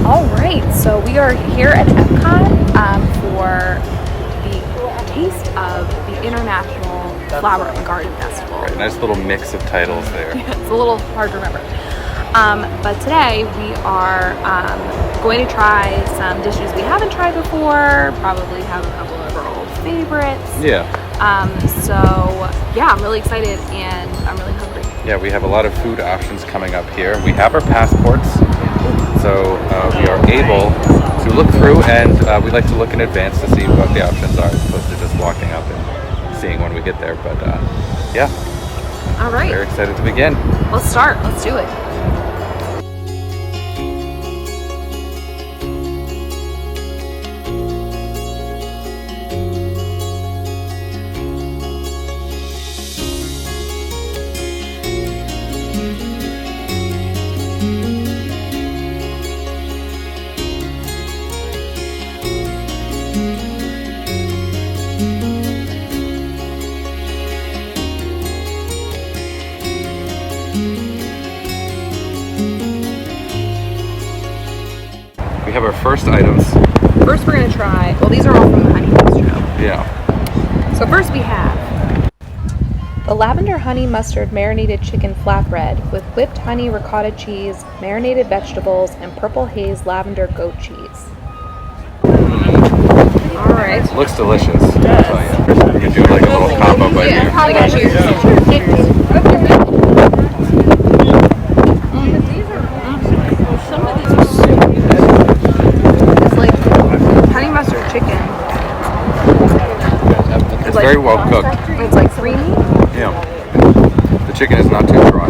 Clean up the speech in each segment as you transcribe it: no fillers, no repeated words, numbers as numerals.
Alright, so we are here at Epcot for the taste of the International Flower and Garden Festival. Right, nice little mix of titles there. It's a little hard to remember. But today we are going to try some dishes we haven't tried before, probably have a couple of our old favorites. Yeah. So yeah, I'm really excited and I'm really hungry. Yeah, we have a lot of food options coming up here. We have our passports, so we are able to look through, and we like to look in advance to see what the options are, as opposed to just walking up and seeing when we get there. But yeah. All right. Very excited to begin. Let's start. Let's do it. We have our first items. First we're going to try, well, these are all from the Honeymoon show. Yeah. So first we have the lavender honey mustard marinated chicken flatbread with whipped honey ricotta cheese, marinated vegetables, and purple haze lavender goat cheese. All right. Looks delicious. I'll tell you. We can do like a little combo bite here. I got cheers. It's very well cooked. It's like creamy. Yeah. The chicken is not too dry.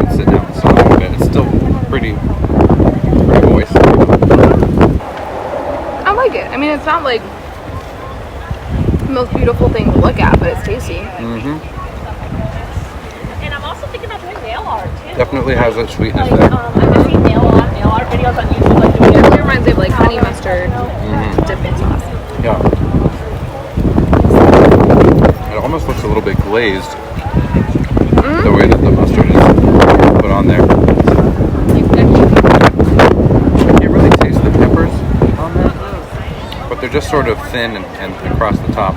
It's sit down so a little bit. It's still pretty moist. I like it. I mean, it's not like the most beautiful thing to look at, but it's tasty. Mm-hmm. And I'm also thinking about doing nail art too. Definitely has that sweetness Like, there. I've been seeing nail art videos on YouTube. Like, It reminds me of like honey mustard dipping sauce. Yeah. It almost looks a little bit glazed, the way that the mustard is put on there. You can't really taste the peppers on there, but they're just sort of thin and across the top.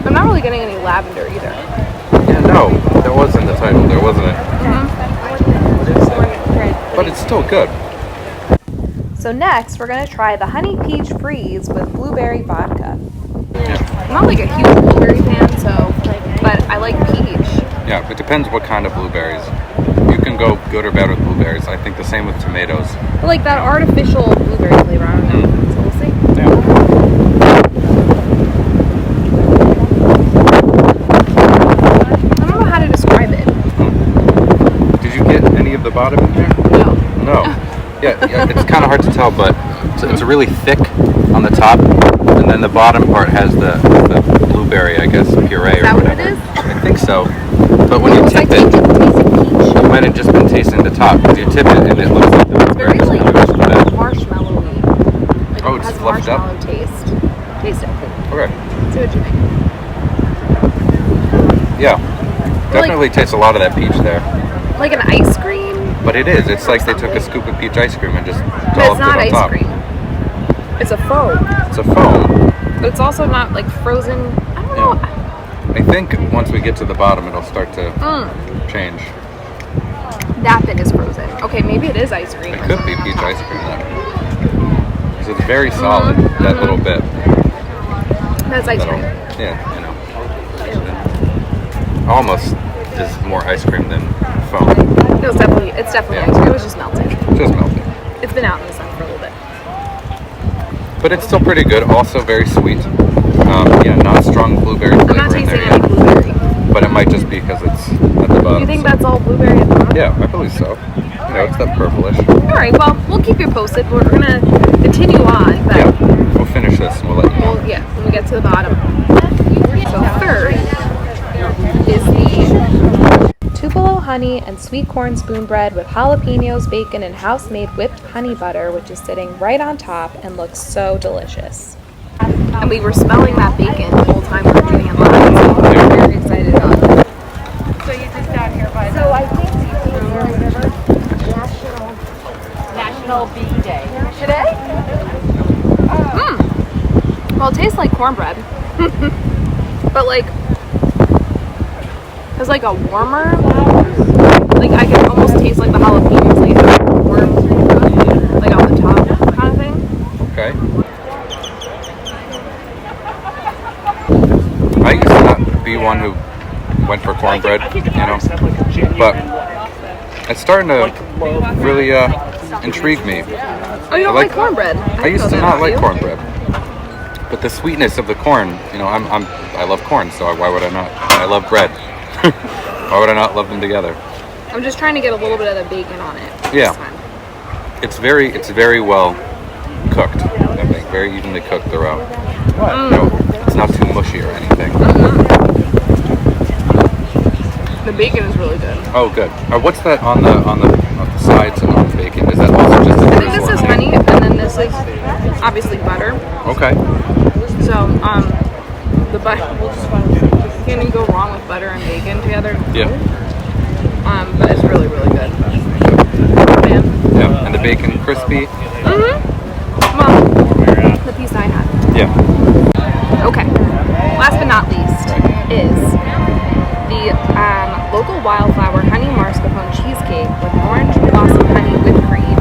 I'm not really getting any lavender either. Yeah, no, that was in the title there, wasn't it? But it's still good. So next, we're going to try the honey peach freeze with blueberry vodka. Yeah. I'm not like a huge blueberry fan, but I like peach. Yeah, it depends what kind of blueberries. You can go good or bad with blueberries. I think the same with tomatoes. I like that artificial blueberry flavor. I don't know. So we'll see. Yeah. I don't know how to describe it. Did you get any of the bottom in here? No. Yeah, it's kind of hard to tell, but it's really thick on the top, and then the bottom part has the blueberry, I guess, puree or whatever. Is that what it is? I think so. But when you tip it, you might have just been tasting the top. Because you tip it, and it looks like the blueberry is kind of marshmallowy. Like oh, it it's has fluffed up? marshmallow taste. Taste it. Okay. See what you think. Yeah. Definitely tastes a lot of that peach there. Like an ice cream? But it is. It's like they took a scoop of peach ice cream and just But dolloped it's not it on ice top. cream. It's a foam. It's a foam. But it's also not like frozen. I don't know. I think once we get to the bottom, it'll start to change. That bit is frozen. Okay, maybe it is ice cream. It could be peach ice cream then. So it's very solid, that little bit. That's ice cream. Yeah, you know. Almost is more ice cream than foam. No, it's definitely ice cream. It was just melting. Just melting. It's been out in the sun for a little bit. But it's still pretty good. Also very sweet. Yeah, not strong blueberry I'm flavor not in tasting there any yet. blueberry. But it might just be because it's at the bottom. You think that's all blueberry at the bottom? Yeah, I believe so. You know, it's that purplish. Alright, well, we'll keep you posted. We're going to continue on. But Yeah, we'll finish this and we'll let you know. well, yeah, when we get to the bottom. So first is the Tupelo honey and sweet corn spoon bread with jalapenos, bacon, and house-made whipped honey butter, which is sitting right on top and looks so delicious. And we were smelling that bacon the whole time we were doing it live, so we're very excited about it. So you just down here by So I think National Bee Day. today? Well, it tastes like cornbread, but like it's like a warmer. Like I can almost taste like the jalapenos, like warm, like on the top kind of thing. Okay. I used to not be one who went for cornbread, but it's starting to really intrigue me. Oh, you don't like cornbread? I used to not like cornbread, but the sweetness of the corn, I love corn, so why would I not? I love bread. Why would I not love them together? I'm just trying to get a little bit of the bacon on it. Yeah. This time. It's very well cooked. I think very evenly cooked throughout. It's not too mushy or anything. The bacon is really good. Oh, good. What's that on the sides of the bacon? Is that also just a I think this is honey, and then this is obviously butter. Okay. So, the butter. Can't even go wrong with butter and bacon together. Yeah. But it's really, really good. Man. Yeah. And the bacon crispy. Well, the piece I had. Yeah. Okay. Last but not least is the local wildflower honey mascarpone cheesecake with orange blossom honey whipped cream,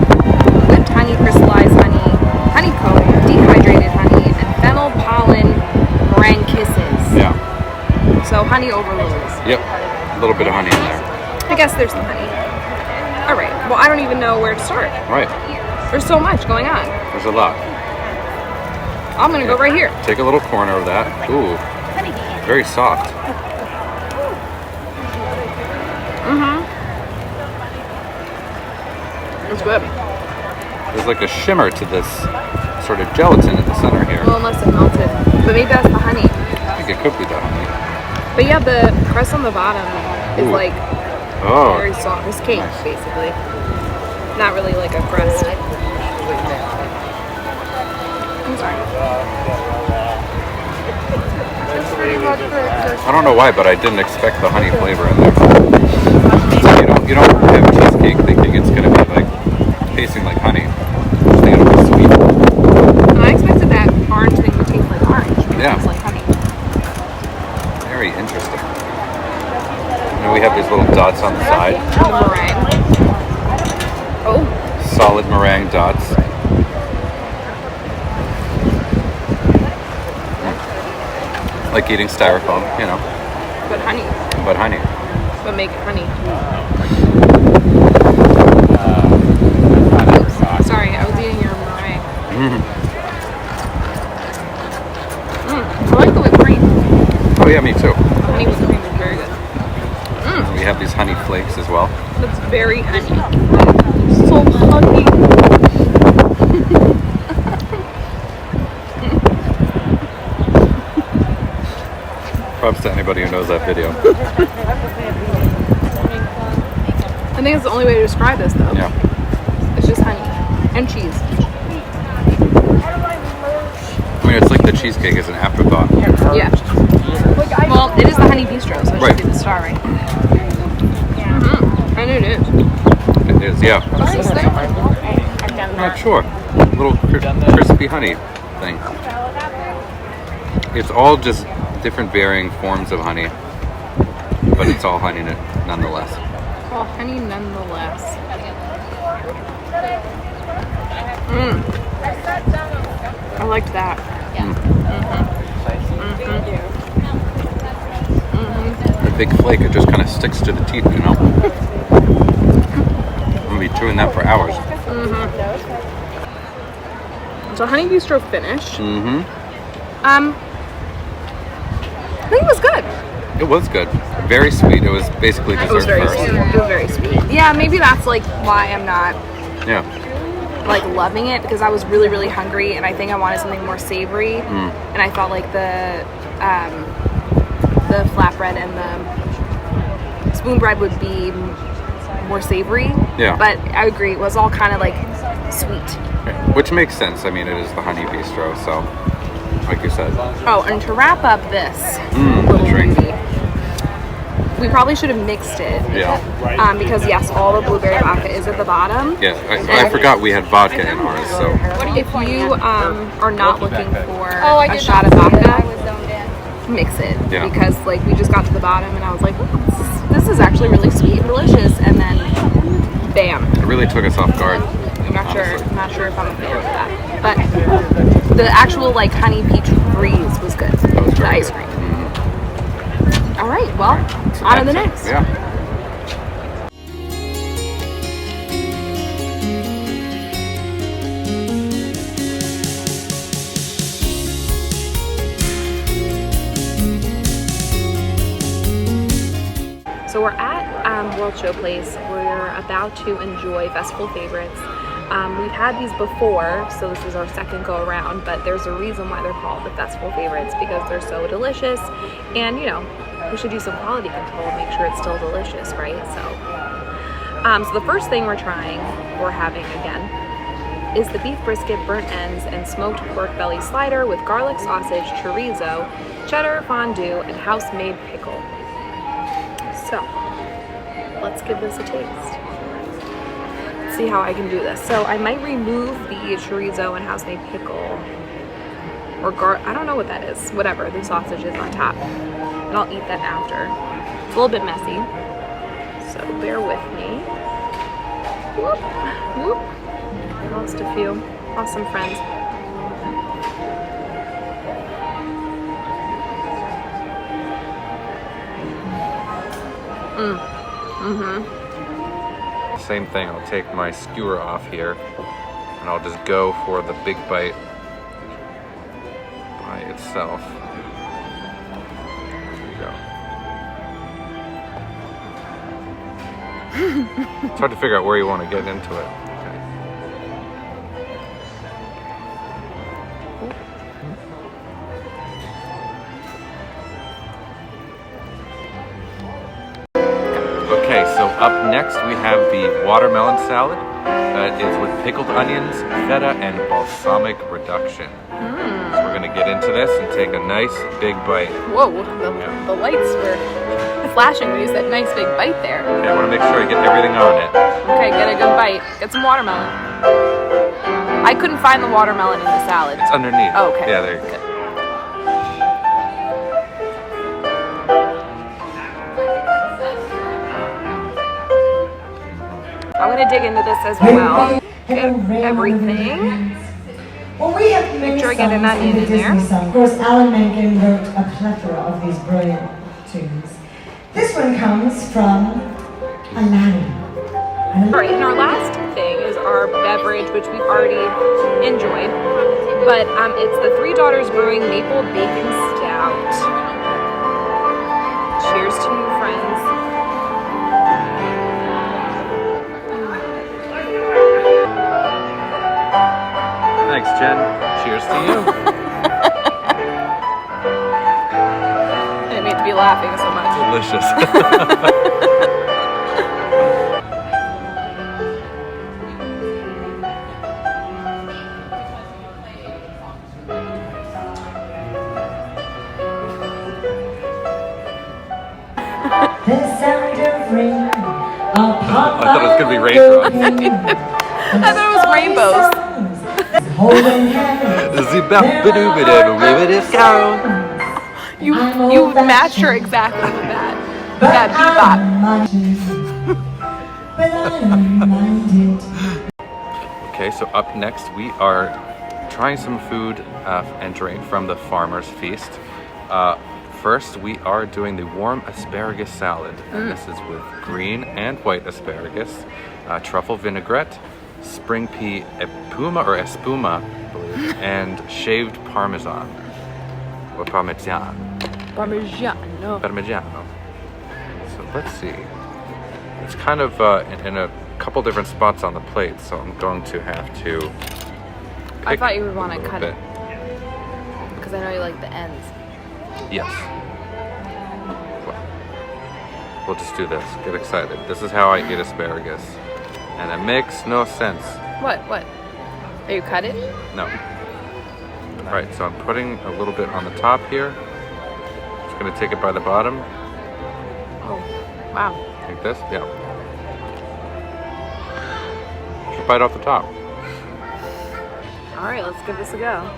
whipped honey crystallized honey, honeycomb, dehydrated honey, and fennel pollen meringue kisses. Yeah. So honey overloads. Yep. A little bit of honey in there. I guess there's some honey. All right. Well, I don't even know where to start. Right. There's so much going on. There's a lot. I'm gonna go right here. Take a little corner of that. Ooh. Very soft. It's good. There's like a shimmer to this sort of gelatin in the center here. Well, unless it melted. But maybe that's the honey. I think it could be the honey. But yeah, the crust on the bottom is Ooh. like Oh. very soft. It's cake, basically. Not really like a crust. I'm sorry. I don't know why, but I didn't expect the honey flavor in there. So you don't have cheesecake thinking it's gonna be like tasting like honey. You think it'll be sweet. And I expected that orange thing to taste like orange. But Yeah. It tastes like honey. Very interesting. And we have these little dots on the side. The meringue. Oh, Solid meringue dots. Like eating styrofoam, but honey. but honey. But make it honey. Sorry, I was eating your meringue. I like the whipped cream. Oh yeah, me too. The honey whipped cream is very good. We have these honey flakes as well. It's very honey. So honey. Props to anybody who knows that video. I think it's the only way to describe this, though. Yeah. It's just honey and cheese. I mean, it's like the cheesecake is an afterthought. Yeah. Well, it is the honey bistro, so it Right. should be the star, right? And it is. It is, yeah. What's this thing? I'm not sure. Little crispy honey thing. It's all just different varying forms of honey, but it's all honey nonetheless. Well, honey nonetheless. I liked that. The big flake, it just kind of sticks to the teeth, I'm gonna be chewing that for hours. So honey bistro finished. Mm-hmm. I think it was good. It was good. Very sweet. It was basically It was dessert very first. sweet. It was very sweet. Yeah, maybe that's like why I'm not Yeah. like loving it, because I was really, really hungry and I think I wanted something more savory. And I felt like the flatbread and the spoon bread would be more savory. Yeah. But I agree, it was all kind of like sweet. Which makes sense. I mean, it is the honey bistro, so like you said. Oh, and to wrap up this The little drink. movie, we probably should have mixed it. Yeah. Because yes, all the blueberry vodka is at the bottom. Yeah, I forgot we had vodka in ours, so. If you are not looking for a shot of vodka, mix it. Yeah. Because like we just got to the bottom and I was like, oh, this is actually really sweet and delicious, and then bam. It really took us off guard. I'm not honestly. sure if I'm a fan of that. But the actual like honey peach breeze was good. was The very ice good. cream. All right, well, on to the next. Yeah. So we're at World Showplace. We're about to enjoy Festival Favorites. We've had these before, so this is our second go around, but there's a reason why they're called the Festival Favorites, because they're so delicious, and you know, we should do some quality control and make sure it's still delicious, right? So the first thing we're having again, is the beef brisket, burnt ends, and smoked pork belly slider with garlic sausage, chorizo, cheddar fondue, and house-made pickle. So, let's give this a taste. Let's see how I can do this. So I might remove the chorizo and house-made pickle, or I don't know what that is. Whatever, the sausage is on top. And I'll eat that after. It's a little bit messy, so bear with me. Whoop, whoop. I lost a few. Lost some friends. Same thing, I'll take my skewer off here and I'll just go for the big bite by itself. There you go. It's hard to figure out where you want to get into it. Okay, so up next we have the watermelon salad. That is with pickled onions, feta, and balsamic reduction. So we're gonna get into this and take a nice big bite. Whoa, the lights were flashing when you said nice big bite there. Okay, I wanna make sure I get everything on it. Okay, get a good bite. Get some watermelon. I couldn't find the watermelon in the salad. It's underneath. Oh, okay. Yeah, there you go. Good. I'm gonna dig into this as well. Get everything. Well, we have Make sure I get an onion in there. Of course, Alan Menken wrote a plethora of these brilliant tunes. This one comes from Aladdin. All right, and our last thing is our beverage, which we've already enjoyed, but it's the Three Daughters Brewing Maple Bacon Stout. Cheers to you, friends. Thanks, Jen. Cheers to you. I didn't mean to be laughing so much. Delicious. The sound of rain. I thought it was gonna be raindrops. I thought it was rainbows. You matched her exactly with that bebop. Okay, so up next we are trying some food and drink from the Farmer's Feast. First, we are doing the warm asparagus salad. And this is with green and white asparagus, truffle vinaigrette, spring pea espuma, I believe, and shaved parmesan, or parmigiano. Parmigiano. So let's see. It's kind of in a couple different spots on the plate, so I'm going to have to pick I thought you would want a to little cut bit. it because I know you like the ends. Yes. We'll just do this. Get excited. This is how I eat asparagus. And it makes no sense. What? Are you cut it? No. All right, so I'm putting a little bit on the top here. Just gonna take it by the bottom. Oh, wow. Like this, yeah. Just bite off the top. All right, let's give this a go.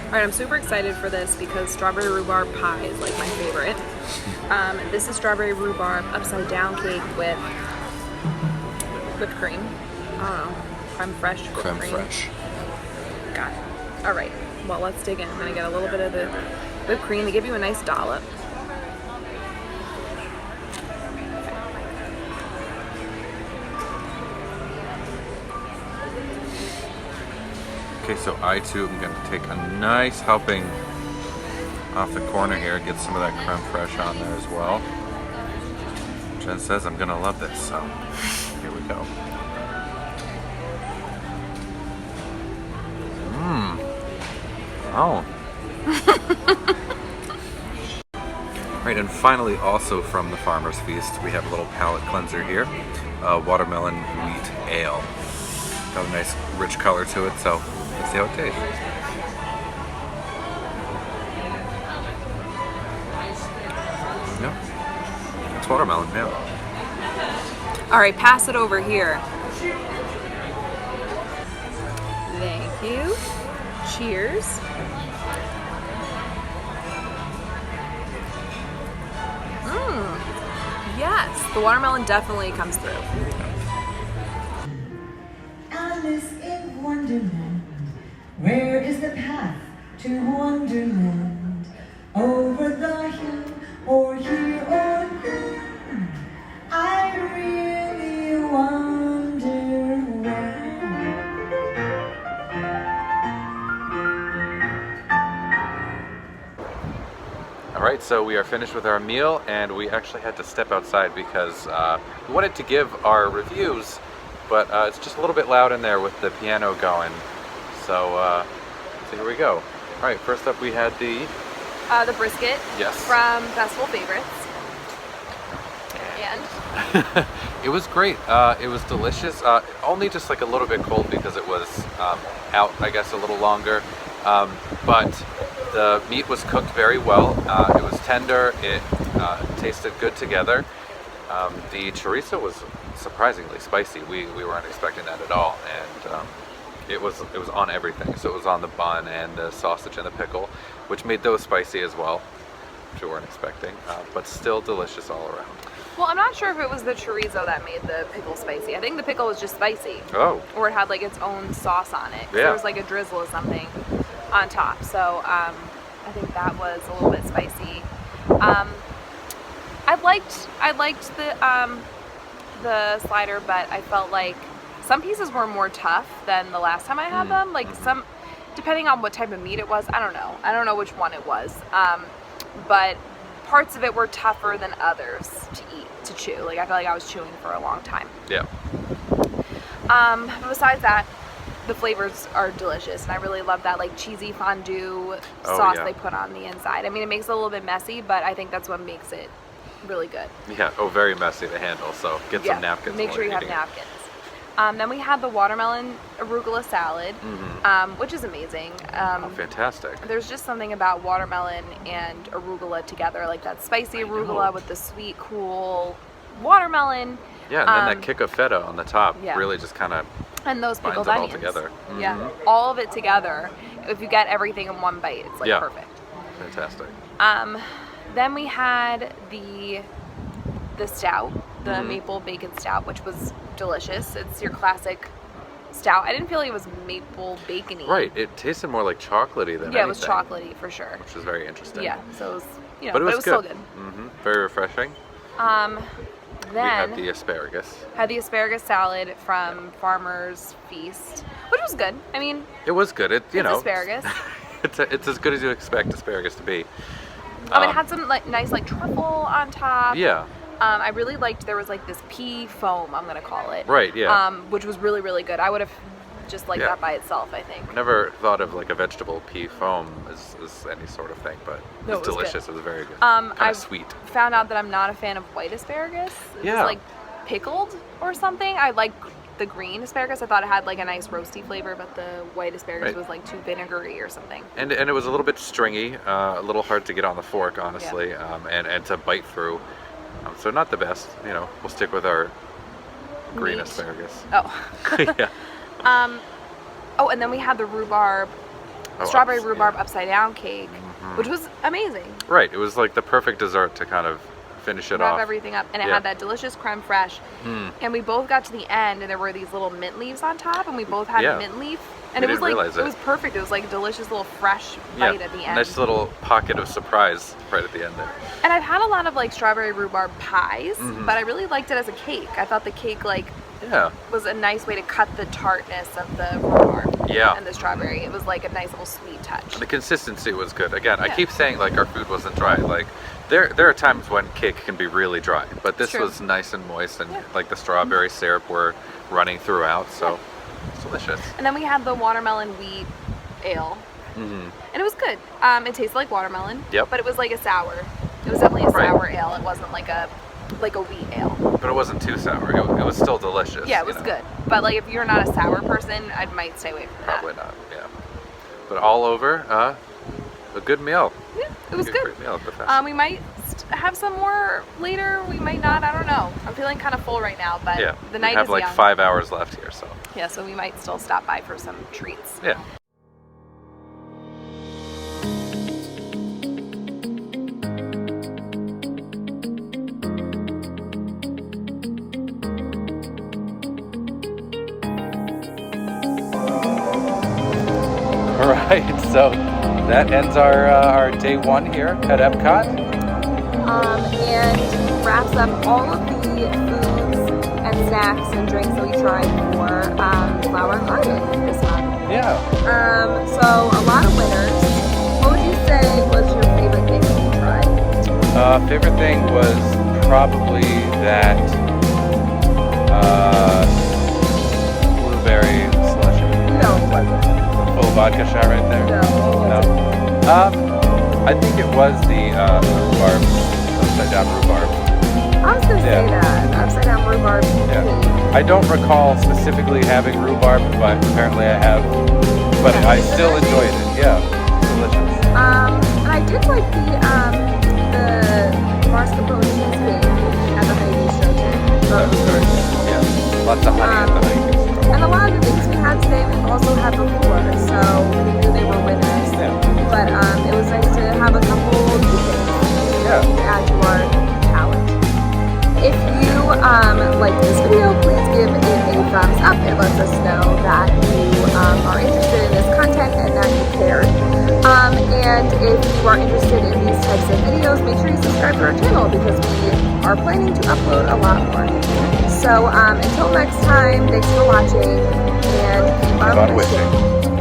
All right, I'm super excited for this because strawberry rhubarb pie is like my favorite. This is strawberry rhubarb upside down cake with whipped cream. I don't know, creme fraiche. Creme fraiche. Got it. All right, well, let's dig in. I'm gonna get a little bit of the whipped cream. They give you a nice dollop. Okay, so I too am going to take a nice helping off the corner here, get some of that creme fraiche on there as well. Jen says I'm going to love this, so here we go. Oh. Right, and finally also from the Farmer's Feast, we have a little palate cleanser here. Watermelon wheat ale. Got a nice rich color to it, so let's see how it tastes. Yeah, it's watermelon, yeah. All right, pass it over here. Thank you. Cheers. Yes, the watermelon definitely comes through. Alice in Wonderland, where is the path to Wonderland? Over the hill, or here, or there? I really wonder where. All right, so we are finished with our meal, and we actually had to step outside because we wanted to give our reviews, but it's just a little bit loud in there with the piano going. So here we go. All right, first up we had the Brisket. Yes. From Festival Favorites. And it was great. It was delicious. Only just like a little bit cold because it was out, I guess, a little longer. But the meat was cooked very well. It was tender. It tasted good together. The chorizo was surprisingly spicy. We weren't expecting that at all, and it was on everything. So it was on the bun and the sausage and the pickle, which made those spicy as well, which we weren't expecting. But still delicious all around. well, I'm not sure if it was the chorizo that made the pickle spicy. I think the pickle was just spicy. Oh. Or it had like its own sauce on it. 'Cause Yeah. There was like a drizzle of something on top. So I think that was a little bit spicy. I liked the slider, but I felt like some pieces were more tough than the last time I had them. Like some, depending on what type of meat it was, I don't know. I don't know which one it was. But parts of it were tougher than others to chew. Like I feel like I was chewing for a long time. Yeah. But besides that, the flavors are delicious, and I really love that like cheesy fondue sauce yeah. they put on the inside. I mean, it makes it a little bit messy, but I think that's what makes it really good. Yeah. Oh, very messy to handle. So get some napkins. Make while sure you you're have eating it. napkins. Then we had the watermelon arugula salad, which is amazing. Oh, fantastic. There's just something about watermelon and arugula together, like that spicy arugula with the sweet, cool watermelon. Yeah, and then that kick of feta on the top yeah. really just kind of and those binds pickled it all onions. together. Yeah, all of it together. If you get everything in one bite, it's like Yeah. perfect. Fantastic. Then we had the stout, the maple bacon stout, which was delicious. It's your classic stout. I didn't feel like it was maple bacony. Right, it tasted more like chocolatey than anything. Yeah, it was chocolatey for sure. Which was very interesting. Yeah, so it was, but it was still good. Very refreshing. We Then had the asparagus. asparagus salad from Farmer's Feast, which was good. I mean, It was good. It's asparagus. it's as good as you expect asparagus to be. It had some like nice like truffle on top. Yeah. I really liked there was like this pea foam, I'm gonna call it. Right. Yeah. Which was really, really good. I would have just like Yeah. that by itself, I think. I never thought of like a vegetable pea foam as any sort of thing, but No, it's it was delicious. good. It was very good. I've Kind of sweet. found out that I'm not a fan of white asparagus. It Yeah. was like pickled or something. I like the green asparagus. I thought it had like a nice roasty flavor, but the white asparagus Right. was like too vinegary or something. And it was a little bit stringy, a little hard to get on the fork, honestly, and to bite through. So not the best. You know, we'll stick with our green Meat. asparagus. Oh. Yeah. Oh, and then we had the rhubarb, Oh, strawberry yeah. rhubarb upside down cake, Mhm. which was amazing. Right. It was like the perfect dessert to kind of finish it Wrap off. everything up, and it Yeah. had that delicious creme fraiche. And we both got to the end, and there were these little mint leaves on top, and we both had Yeah. mint leaf, and We it was didn't like realize it. was perfect. It was like a delicious little fresh Yeah. bite at the end. Nice little pocket of surprise right at the end there. And I've had a lot of like strawberry rhubarb pies, Mhm. but I really liked it as a cake. I thought the cake like Yeah. was a nice way to cut the tartness of the rhubarb Yeah. and the strawberry. It was like a nice little sweet touch. The consistency was good. Again, I Yeah. keep saying like our food wasn't dry. Like there are times when cake can be really dry, but this True. was nice and moist, and Yeah. like the strawberry syrup were running throughout, so it's delicious. And then we had the watermelon wheat ale, Hmm. and it was good. It tasted like watermelon, Yep. but it was like a sour. It was definitely a Right. sour ale. It wasn't like a wheat ale. But it wasn't too sour. It was still delicious. Yeah, it you was know. good. But like if you're not a sour person, I might stay away from that. Probably not. Yeah. But all over, a good meal. Yeah, it was good. Great meal at the fest. We might have some more later. We might not. I don't know. I'm feeling kind of full right now, but Yeah. the We night have is like young. 5 hours left here, so Yeah, so we might still stop by for some treats. yeah. All right, so that ends our day one here at Epcot. And wraps up all of the foods and snacks and drinks that we tried for Flower Garden this month. Yeah. So a lot of winners. What would you say was your favorite thing that you tried? Favorite thing was probably that blueberry slushy. No, it wasn't. The full vodka shot right there. No. I think it was the rhubarb, upside down rhubarb. I was gonna say Yeah. that upside down rhubarb Yeah. cake. I don't recall specifically having rhubarb, but apparently I have. But I still enjoyed it. Yeah, delicious. And I did like the mascarpone cheesecake at the Honeymoon show too. That was very good. Yeah, lots of honey at the honeymoon. And a lot of the things we had today we've also had before, so we knew they were winners. Yeah. But it was nice to have a couple new things Yeah. to add to our palette. If you like this video, please give it a thumbs up. It lets us know that you are interested in this content and that you cared. And if you are interested in these types of videos, make sure you subscribe to our channel because we are planning to upload a lot more. So until next time, thanks for watching and keep on Keep on wishing. wishing.